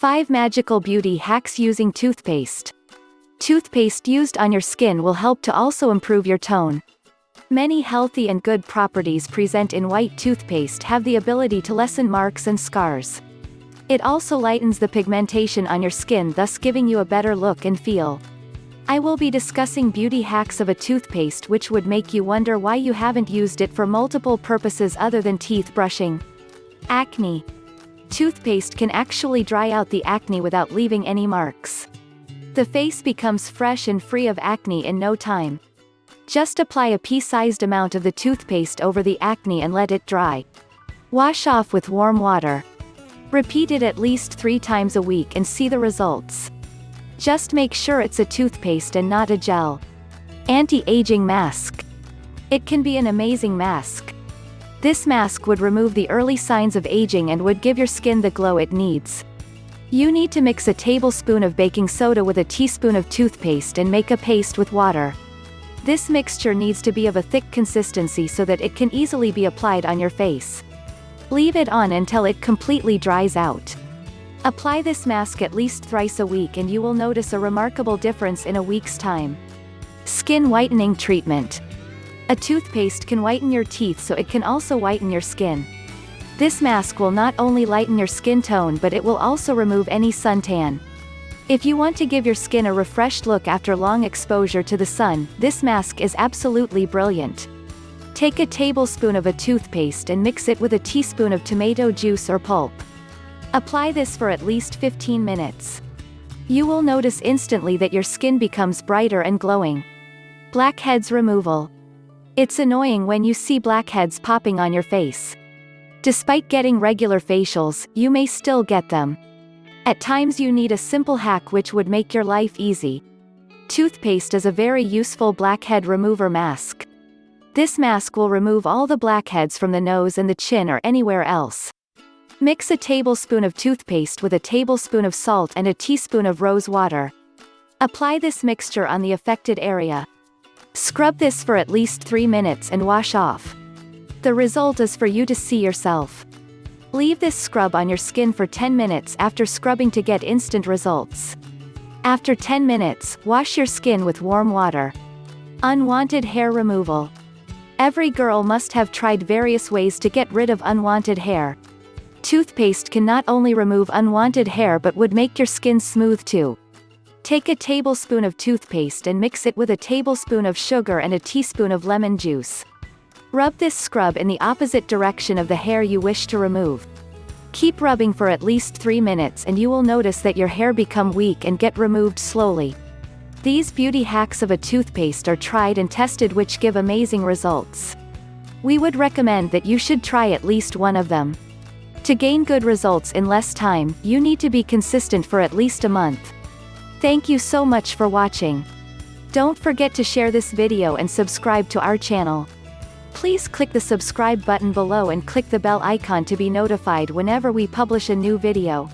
5 Magical Beauty Hacks Using Toothpaste. Toothpaste used on your skin will help to also improve your tone. Many healthy and good properties present in white toothpaste have the ability to lessen marks and scars. It also lightens the pigmentation on your skin, thus giving you a better look and feel. I will be discussing beauty hacks of a toothpaste which would make you wonder why you haven't used it for multiple purposes other than teeth brushing. Acne. Toothpaste can actually dry out the acne without leaving any marks. The face becomes fresh and free of acne in no time. Just apply a pea-sized amount of the toothpaste over the acne and let it dry. Wash off with warm water. Repeat it at least 3 times a week and see the results. Just make sure it's a toothpaste and not a gel. Anti-aging mask. It can be an amazing mask. This mask would remove the early signs of aging and would give your skin the glow it needs. You need to mix a tablespoon of baking soda with a teaspoon of toothpaste and make a paste with water. This mixture needs to be of a thick consistency so that it can easily be applied on your face. Leave it on until it completely dries out. Apply this mask at least thrice a week and you will notice a remarkable difference in a week's time. Skin whitening treatment. A toothpaste can whiten your teeth, so it can also whiten your skin. This mask will not only lighten your skin tone but it will also remove any suntan. If you want to give your skin a refreshed look after long exposure to the sun, this mask is absolutely brilliant. Take a tablespoon of a toothpaste and mix it with a teaspoon of tomato juice or pulp. Apply this for at least 15 minutes. You will notice instantly that your skin becomes brighter and glowing. Blackheads removal. It's annoying when you see blackheads popping on your face. Despite getting regular facials, you may still get them. At times you need a simple hack which would make your life easy. Toothpaste is a very useful blackhead remover mask. This mask will remove all the blackheads from the nose and the chin or anywhere else. Mix a tablespoon of toothpaste with a tablespoon of salt and a teaspoon of rose water. Apply this mixture on the affected area. Scrub this for at least 3 minutes and wash off. The result is for you to see yourself. Leave this scrub on your skin for 10 minutes after scrubbing to get instant results. After 10 minutes, wash your skin with warm water. Unwanted hair removal. Every girl must have tried various ways to get rid of unwanted hair. Toothpaste can not only remove unwanted hair but would make your skin smooth too. Take a tablespoon of toothpaste and mix it with a tablespoon of sugar and a teaspoon of lemon juice. Rub this scrub in the opposite direction of the hair you wish to remove. Keep rubbing for at least 3 minutes and you will notice that your hair become weak and get removed slowly. These beauty hacks of a toothpaste are tried and tested which give amazing results. We would recommend that you should try at least one of them. To gain good results in less time, you need to be consistent for at least a month. Thank you so much for watching. Don't forget to share this video and subscribe to our channel. Please click the subscribe button below and click the bell icon to be notified whenever we publish a new video.